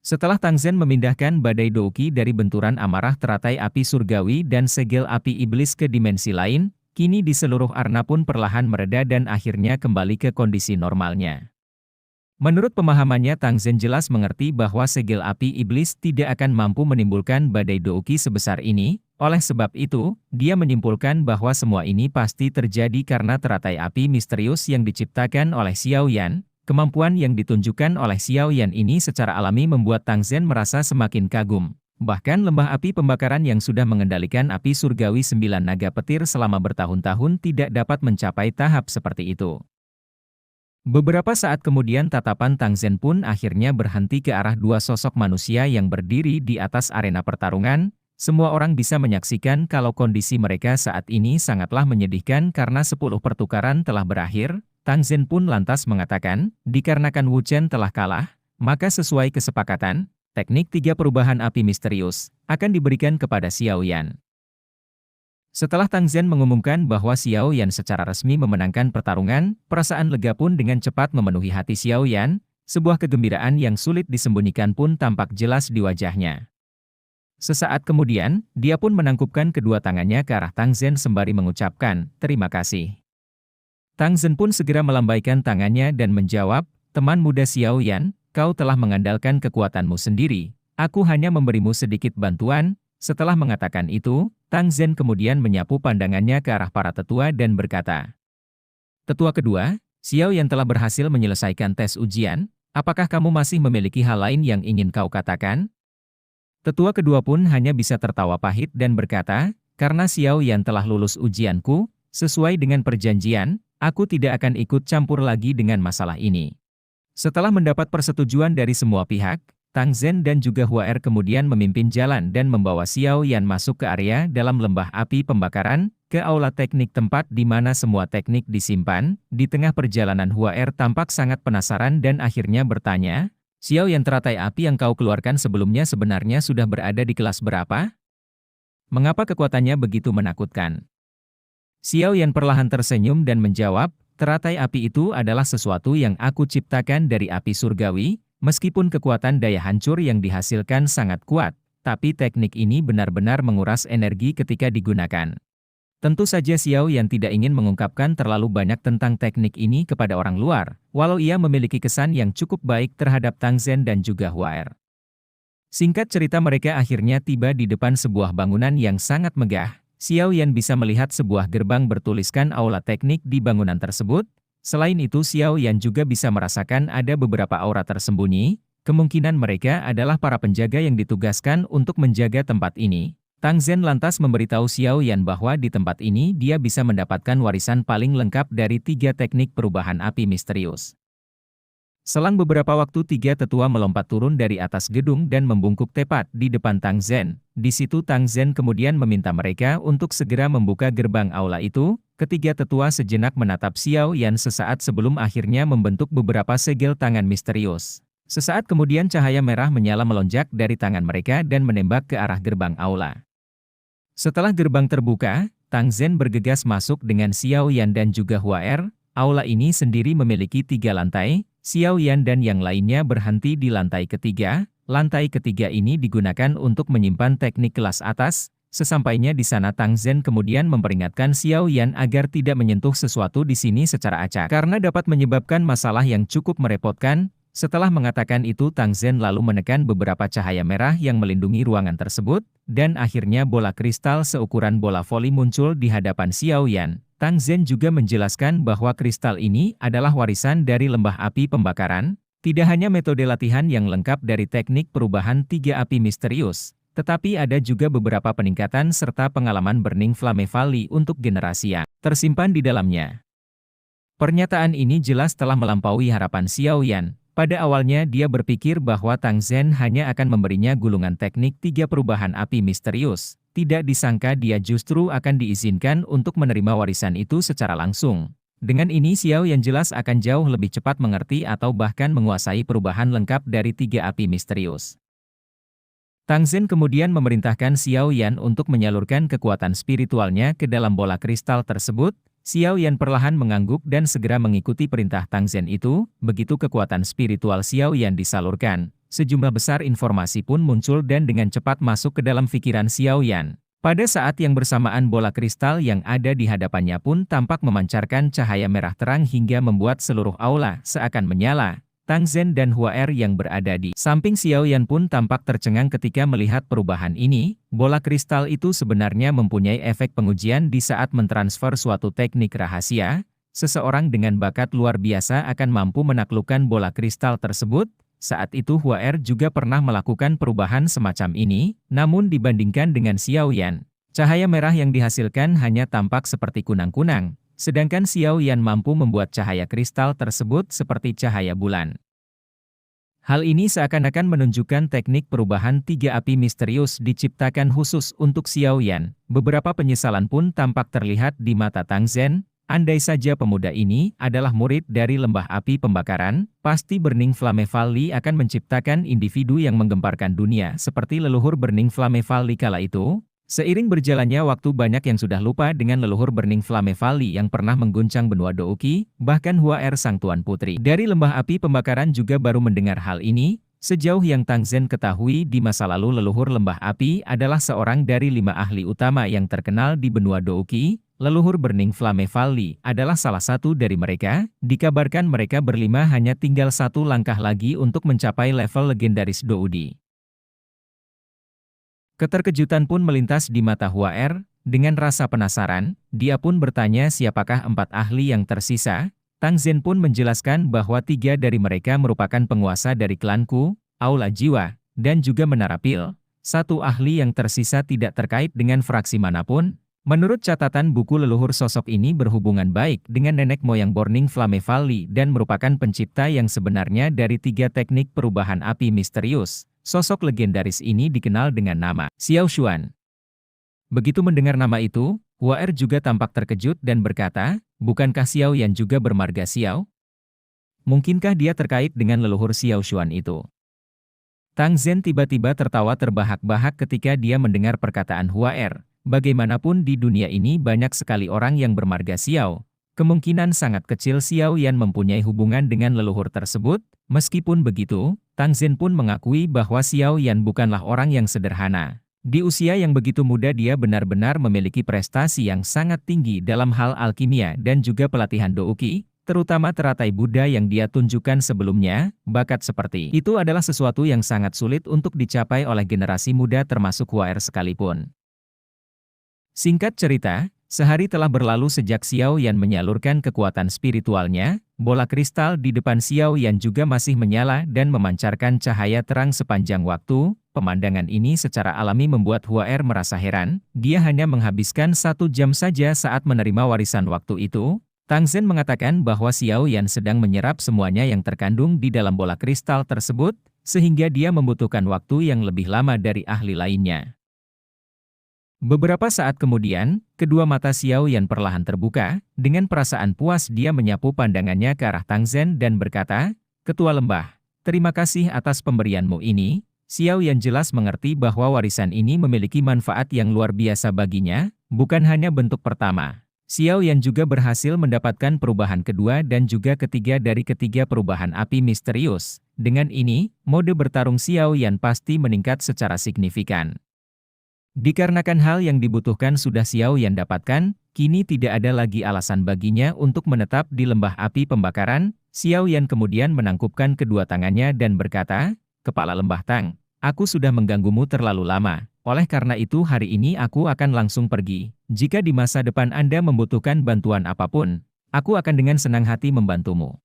Setelah Tang Zen memindahkan badai Douqi dari benturan amarah teratai api surgawi dan segel api iblis ke dimensi lain, kini di seluruh arna pun perlahan mereda dan akhirnya kembali ke kondisi normalnya. Menurut pemahamannya, Tang Zen jelas mengerti bahwa segel api iblis tidak akan mampu menimbulkan badai Douqi sebesar ini. Oleh sebab itu, dia menyimpulkan bahwa semua ini pasti terjadi karena teratai api misterius yang diciptakan oleh Xiao Yan. Kemampuan yang ditunjukkan oleh Xiao Yan ini secara alami membuat Tang Zen merasa semakin kagum. Bahkan lembah api pembakaran yang sudah mengendalikan api surgawi 9 naga petir selama bertahun-tahun tidak dapat mencapai tahap seperti itu. Beberapa saat kemudian tatapan Tang Zen pun akhirnya berhenti ke arah dua sosok manusia yang berdiri di atas arena pertarungan. Semua orang bisa menyaksikan kalau kondisi mereka saat ini sangatlah menyedihkan karena 10 pertukaran telah berakhir. Tang Zen pun lantas mengatakan, dikarenakan Wu Chen telah kalah, maka sesuai kesepakatan, teknik 3 perubahan api misterius akan diberikan kepada Xiao Yan. Setelah Tang Zen mengumumkan bahwa Xiao Yan secara resmi memenangkan pertarungan, perasaan lega pun dengan cepat memenuhi hati Xiao Yan, sebuah kegembiraan yang sulit disembunyikan pun tampak jelas di wajahnya. Sesaat kemudian, dia pun menangkupkan kedua tangannya ke arah Tang Zen sembari mengucapkan, "Terima kasih." Tang Zen pun segera melambaikan tangannya dan menjawab, "Teman muda Xiao Yan, kau telah mengandalkan kekuatanmu sendiri. Aku hanya memberimu sedikit bantuan." Setelah mengatakan itu, Tang Zen kemudian menyapu pandangannya ke arah para tetua dan berkata, "Tetua kedua, Xiao Yan telah berhasil menyelesaikan tes ujian, apakah kamu masih memiliki hal lain yang ingin kau katakan?" Tetua kedua pun hanya bisa tertawa pahit dan berkata, "Karena Xiao Yan telah lulus ujianku, sesuai dengan perjanjian, aku tidak akan ikut campur lagi dengan masalah ini." Setelah mendapat persetujuan dari semua pihak, Tang Zen dan juga Hua Er kemudian memimpin jalan dan membawa Xiao Yan masuk ke area dalam lembah api pembakaran, ke aula teknik tempat di mana semua teknik disimpan. Di tengah perjalanan Hua Er tampak sangat penasaran dan akhirnya bertanya, "Xiao Yan, teratai api yang kau keluarkan sebelumnya sebenarnya sudah berada di kelas berapa? Mengapa kekuatannya begitu menakutkan?" Xiao Yan perlahan tersenyum dan menjawab, "Teratai api itu adalah sesuatu yang aku ciptakan dari api surgawi, meskipun kekuatan daya hancur yang dihasilkan sangat kuat, tapi teknik ini benar-benar menguras energi ketika digunakan." Tentu saja Xiao Yan tidak ingin mengungkapkan terlalu banyak tentang teknik ini kepada orang luar, walau ia memiliki kesan yang cukup baik terhadap Tang Zen dan juga Hua Er. Singkat cerita, mereka akhirnya tiba di depan sebuah bangunan yang sangat megah. Xiao Yan bisa melihat sebuah gerbang bertuliskan aula teknik di bangunan tersebut. Selain itu, Xiao Yan juga bisa merasakan ada beberapa aura tersembunyi. Kemungkinan mereka adalah para penjaga yang ditugaskan untuk menjaga tempat ini. Tang Zen lantas memberitahu Xiao Yan bahwa di tempat ini dia bisa mendapatkan warisan paling lengkap dari 3 teknik perubahan api misterius. Selang beberapa waktu, 3 tetua melompat turun dari atas gedung dan membungkuk tepat di depan Tang Zen. Di situ Tang Zen kemudian meminta mereka untuk segera membuka gerbang aula itu. Ketiga tetua sejenak menatap Xiao Yan sesaat sebelum akhirnya membentuk beberapa segel tangan misterius. Sesaat kemudian cahaya merah menyala melonjak dari tangan mereka dan menembak ke arah gerbang aula. Setelah gerbang terbuka, Tang Zen bergegas masuk dengan Xiao Yan dan juga Hua Er. Aula ini sendiri memiliki 3 lantai. Xiao Yan dan yang lainnya berhenti di lantai ketiga. Lantai ketiga ini digunakan untuk menyimpan teknik kelas atas. Sesampainya di sana, Tang Zen kemudian memperingatkan Xiao Yan agar tidak menyentuh sesuatu di sini secara acak, karena dapat menyebabkan masalah yang cukup merepotkan. Setelah mengatakan itu, Tang Zen lalu menekan beberapa cahaya merah yang melindungi ruangan tersebut, dan akhirnya bola kristal seukuran bola voli muncul di hadapan Xiao Yan. Tang Zen juga menjelaskan bahwa kristal ini adalah warisan dari lembah api pembakaran. Tidak hanya metode latihan yang lengkap dari teknik perubahan 3 api misterius, tetapi ada juga beberapa peningkatan serta pengalaman Burning Flame Valley untuk generasi yang tersimpan di dalamnya. Pernyataan ini jelas telah melampaui harapan Xiao Yan. Pada awalnya dia berpikir bahwa Tang Zen hanya akan memberinya gulungan teknik 3 perubahan api misterius. Tidak disangka dia justru akan diizinkan untuk menerima warisan itu secara langsung. Dengan ini Xiao Yan jelas akan jauh lebih cepat mengerti atau bahkan menguasai perubahan lengkap dari 3 api misterius. Tang Zen kemudian memerintahkan Xiao Yan untuk menyalurkan kekuatan spiritualnya ke dalam bola kristal tersebut. Xiao Yan perlahan mengangguk dan segera mengikuti perintah Tang Zen itu. Begitu kekuatan spiritual Xiao Yan disalurkan, Sejumlah besar informasi pun muncul dan dengan cepat masuk ke dalam pikiran Xiao Yan. Pada saat yang bersamaan bola kristal yang ada di hadapannya pun tampak memancarkan cahaya merah terang hingga membuat seluruh aula seakan menyala. Tang Zhen dan Hua Er yang berada di samping Xiao Yan pun tampak tercengang ketika melihat perubahan ini. Bola kristal itu sebenarnya mempunyai efek pengujian di saat mentransfer suatu teknik rahasia. Seseorang dengan bakat luar biasa akan mampu menaklukkan bola kristal tersebut. Saat itu Hua Er juga pernah melakukan perubahan semacam ini, namun dibandingkan dengan Xiao Yan, cahaya merah yang dihasilkan hanya tampak seperti kunang-kunang. Sedangkan Xiao Yan mampu membuat cahaya kristal tersebut seperti cahaya bulan. Hal ini seakan-akan menunjukkan teknik perubahan 3 api misterius diciptakan khusus untuk Xiao Yan. Beberapa penyesalan pun tampak terlihat di mata Tang Zhen. Andai saja pemuda ini adalah murid dari lembah api pembakaran, pasti Burning Flame Valley akan menciptakan individu yang menggemparkan dunia seperti leluhur Burning Flame Valley kala itu. Seiring berjalannya waktu banyak yang sudah lupa dengan leluhur Burning Flame Valley yang pernah mengguncang benua Douqi, bahkan Hua Er sang tuan putri dari lembah api pembakaran juga baru mendengar hal ini. Sejauh yang Tang Zhen ketahui di masa lalu leluhur lembah api adalah seorang dari 5 ahli utama yang terkenal di benua Douqi. Leluhur Burning Flame Valley adalah salah satu dari mereka. Dikabarkan mereka berlima hanya tinggal 1 langkah lagi untuk mencapai level legendaris Doudi. Keterkejutan pun melintas di mata Hua Er. Dengan rasa penasaran, dia pun bertanya siapakah 4 ahli yang tersisa. Tang Zhen pun menjelaskan bahwa 3 dari mereka merupakan penguasa dari klanku, Aula Jiwa, dan juga Menara Pil. 1 ahli yang tersisa tidak terkait dengan fraksi manapun. Menurut catatan buku leluhur sosok ini berhubungan baik dengan nenek moyang Burning Flame Valley dan merupakan pencipta yang sebenarnya dari 3 teknik perubahan api misterius. Sosok legendaris ini dikenal dengan nama Xiao Xuan. Begitu mendengar nama itu, Hua Er juga tampak terkejut dan berkata, bukankah Xiao Yan juga bermarga Xiao? Mungkinkah dia terkait dengan leluhur Xiao Xuan itu? Tang Zhen tiba-tiba tertawa terbahak-bahak ketika dia mendengar perkataan Hua Er. Bagaimanapun di dunia ini banyak sekali orang yang bermarga Xiao. Kemungkinan sangat kecil Xiao Yan mempunyai hubungan dengan leluhur tersebut. Meskipun begitu, Tang Zhen pun mengakui bahwa Xiao Yan bukanlah orang yang sederhana. Di usia yang begitu muda dia benar-benar memiliki prestasi yang sangat tinggi dalam hal alkimia dan juga pelatihan Douqi, terutama teratai Buddha yang dia tunjukkan sebelumnya. Bakat seperti itu adalah sesuatu yang sangat sulit untuk dicapai oleh generasi muda termasuk Hua Er sekalipun. Singkat cerita, sehari telah berlalu sejak Xiao Yan menyalurkan kekuatan spiritualnya. Bola kristal di depan Xiao Yan juga masih menyala dan memancarkan cahaya terang sepanjang waktu. Pemandangan ini secara alami membuat Hua Er merasa heran. Dia hanya menghabiskan 1 jam saja saat menerima warisan waktu itu. Tang Zhen mengatakan bahwa Xiao Yan sedang menyerap semuanya yang terkandung di dalam bola kristal tersebut, sehingga dia membutuhkan waktu yang lebih lama dari ahli lainnya. Beberapa saat kemudian, kedua mata Xiao Yan perlahan terbuka. Dengan perasaan puas dia menyapu pandangannya ke arah Tang Zhen dan berkata, Ketua Lembah, terima kasih atas pemberianmu ini. Xiao Yan jelas mengerti bahwa warisan ini memiliki manfaat yang luar biasa baginya, bukan hanya bentuk pertama. Xiao Yan juga berhasil mendapatkan perubahan kedua dan juga ketiga dari ketiga perubahan api misterius. Dengan ini, mode bertarung Xiao Yan pasti meningkat secara signifikan. Dikarenakan hal yang dibutuhkan sudah Xiao Yan dapatkan, kini tidak ada lagi alasan baginya untuk menetap di lembah api pembakaran. Xiao Yan kemudian menangkupkan kedua tangannya dan berkata, Kepala Lembah Tang, aku sudah mengganggumu terlalu lama. Oleh karena itu hari ini aku akan langsung pergi. Jika di masa depan Anda membutuhkan bantuan apapun, aku akan dengan senang hati membantumu.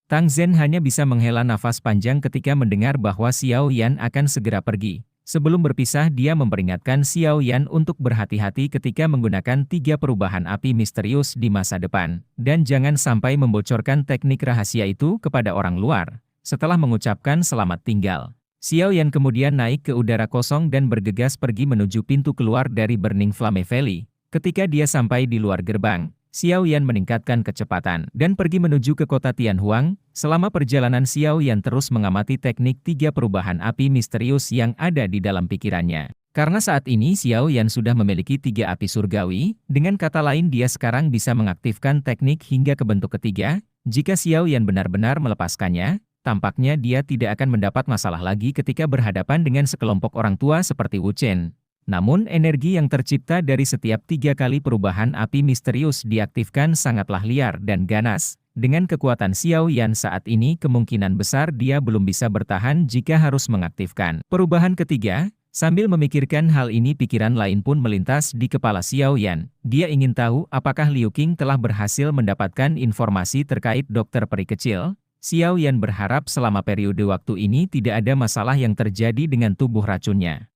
Tang Zhen hanya bisa menghela nafas panjang ketika mendengar bahwa Xiao Yan akan segera pergi. Sebelum berpisah dia memperingatkan Xiao Yan untuk berhati-hati ketika menggunakan 3 perubahan api misterius di masa depan, dan jangan sampai membocorkan teknik rahasia itu kepada orang luar. Setelah mengucapkan selamat tinggal, Xiao Yan kemudian naik ke udara kosong dan bergegas pergi menuju pintu keluar dari Burning Flame Valley. Ketika dia sampai di luar gerbang, Xiao Yan meningkatkan kecepatan dan pergi menuju ke kota Tianhuang. Selama perjalanan Xiao Yan terus mengamati teknik 3 perubahan api misterius yang ada di dalam pikirannya. Karena saat ini Xiao Yan sudah memiliki 3 api surgawi, dengan kata lain dia sekarang bisa mengaktifkan teknik hingga ke bentuk ketiga. Jika Xiao Yan benar-benar melepaskannya, tampaknya dia tidak akan mendapat masalah lagi ketika berhadapan dengan sekelompok orang tua seperti Wu Chen. Namun energi yang tercipta dari setiap 3 kali perubahan api misterius diaktifkan sangatlah liar dan ganas. Dengan kekuatan Xiao Yan saat ini kemungkinan besar dia belum bisa bertahan jika harus mengaktifkan perubahan ketiga. Sambil memikirkan hal ini pikiran lain pun melintas di kepala Xiao Yan. Dia ingin tahu apakah Liu Qing telah berhasil mendapatkan informasi terkait dokter peri kecil. Xiao Yan berharap selama periode waktu ini tidak ada masalah yang terjadi dengan tubuh racunnya.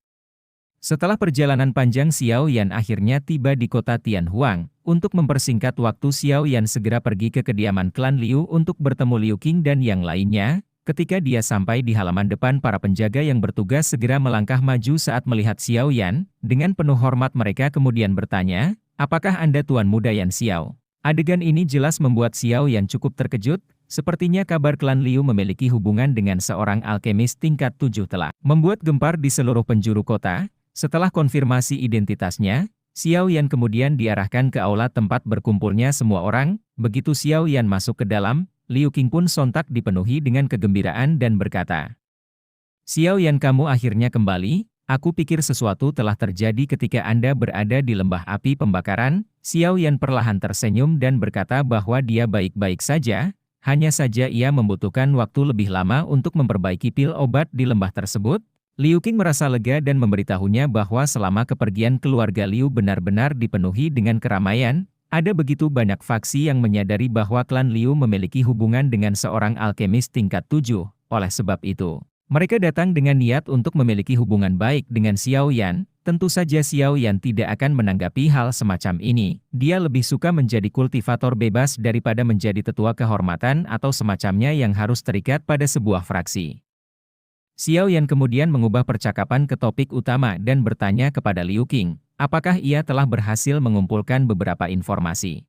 Setelah perjalanan panjang Xiao Yan akhirnya tiba di kota Tianhuang. Untuk mempersingkat waktu Xiao Yan segera pergi ke kediaman klan Liu untuk bertemu Liu Qing dan yang lainnya. Ketika dia sampai di halaman depan para penjaga yang bertugas segera melangkah maju saat melihat Xiao Yan. Dengan penuh hormat mereka kemudian bertanya, "Apakah Anda Tuan Muda Yan Xiao?" Adegan ini jelas membuat Xiao Yan cukup terkejut. Sepertinya kabar klan Liu memiliki hubungan dengan seorang alkemis tingkat 7 telah membuat gempar di seluruh penjuru kota. Setelah konfirmasi identitasnya, Xiao Yan kemudian diarahkan ke aula tempat berkumpulnya semua orang. Begitu Xiao Yan masuk ke dalam, Liu Qing pun sontak dipenuhi dengan kegembiraan dan berkata, "Xiao Yan, kamu akhirnya kembali. Aku pikir sesuatu telah terjadi ketika Anda berada di lembah api pembakaran." Xiao Yan perlahan tersenyum dan berkata bahwa dia baik-baik saja, hanya saja ia membutuhkan waktu lebih lama untuk memperbaiki pil obat di lembah tersebut. Liu Qing merasa lega dan memberitahunya bahwa selama kepergian keluarga Liu benar-benar dipenuhi dengan keramaian. Ada begitu banyak faksi yang menyadari bahwa klan Liu memiliki hubungan dengan seorang alkemis tingkat 7. Oleh sebab itu, mereka datang dengan niat untuk memiliki hubungan baik dengan Xiao Yan. Tentu saja Xiao Yan tidak akan menanggapi hal semacam ini. Dia lebih suka menjadi kultivator bebas daripada menjadi tetua kehormatan atau semacamnya yang harus terikat pada sebuah fraksi. Xiao Yan kemudian mengubah percakapan ke topik utama dan bertanya kepada Liu Qing, apakah ia telah berhasil mengumpulkan beberapa informasi.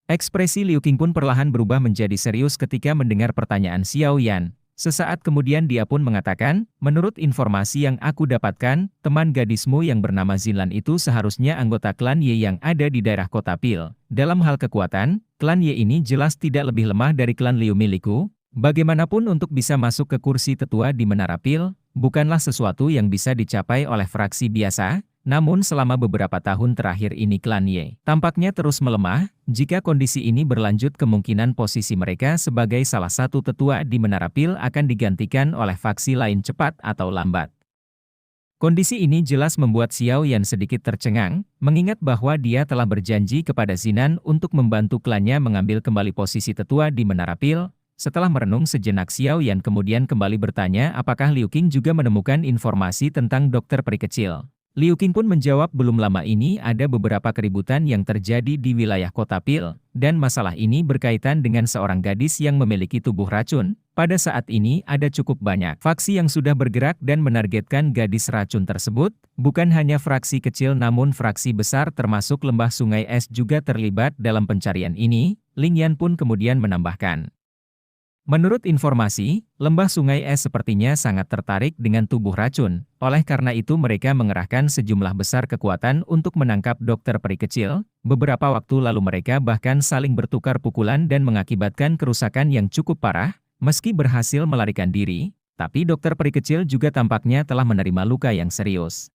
Ekspresi Liu Qing pun perlahan berubah menjadi serius ketika mendengar pertanyaan Xiao Yan. Sesaat kemudian dia pun mengatakan, menurut informasi yang aku dapatkan, teman gadismu yang bernama Zinlan itu seharusnya anggota klan Ye yang ada di daerah kota Pil. Dalam hal kekuatan, klan Ye ini jelas tidak lebih lemah dari klan Liu milikku. Bagaimanapun untuk bisa masuk ke kursi tetua di Menara Pil, bukanlah sesuatu yang bisa dicapai oleh fraksi biasa, namun selama beberapa tahun terakhir ini klan Ye tampaknya terus melemah. Jika kondisi ini berlanjut kemungkinan posisi mereka sebagai salah satu tetua di Menara Pil akan digantikan oleh faksi lain cepat atau lambat. Kondisi ini jelas membuat Xiao Yan sedikit tercengang, mengingat bahwa dia telah berjanji kepada Zinan untuk membantu klannya mengambil kembali posisi tetua di Menara Pil. Setelah merenung sejenak Xiao Yan kemudian kembali bertanya apakah Liu Qing juga menemukan informasi tentang dokter peri kecil. Liu Qing pun menjawab belum lama ini ada beberapa keributan yang terjadi di wilayah kota Pil, dan masalah ini berkaitan dengan seorang gadis yang memiliki tubuh racun. Pada saat ini ada cukup banyak faksi yang sudah bergerak dan menargetkan gadis racun tersebut. Bukan hanya fraksi kecil namun fraksi besar termasuk Lembah Sungai Es juga terlibat dalam pencarian ini. Ling Yan pun kemudian menambahkan. Menurut informasi, Lembah Sungai Es sepertinya sangat tertarik dengan tubuh racun. Oleh karena itu mereka mengerahkan sejumlah besar kekuatan untuk menangkap dokter peri kecil. Beberapa waktu lalu mereka bahkan saling bertukar pukulan dan mengakibatkan kerusakan yang cukup parah. Meski berhasil melarikan diri, tapi dokter peri kecil juga tampaknya telah menerima luka yang serius.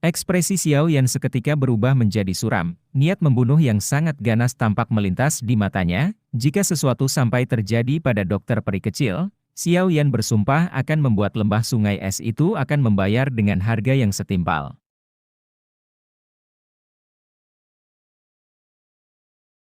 Ekspresi Xiao Yan seketika berubah menjadi suram. Niat membunuh yang sangat ganas tampak melintas di matanya. Jika sesuatu sampai terjadi pada dokter peri kecil, Xiao Yan bersumpah akan membuat Lembah Sungai Es itu akan membayar dengan harga yang setimpal.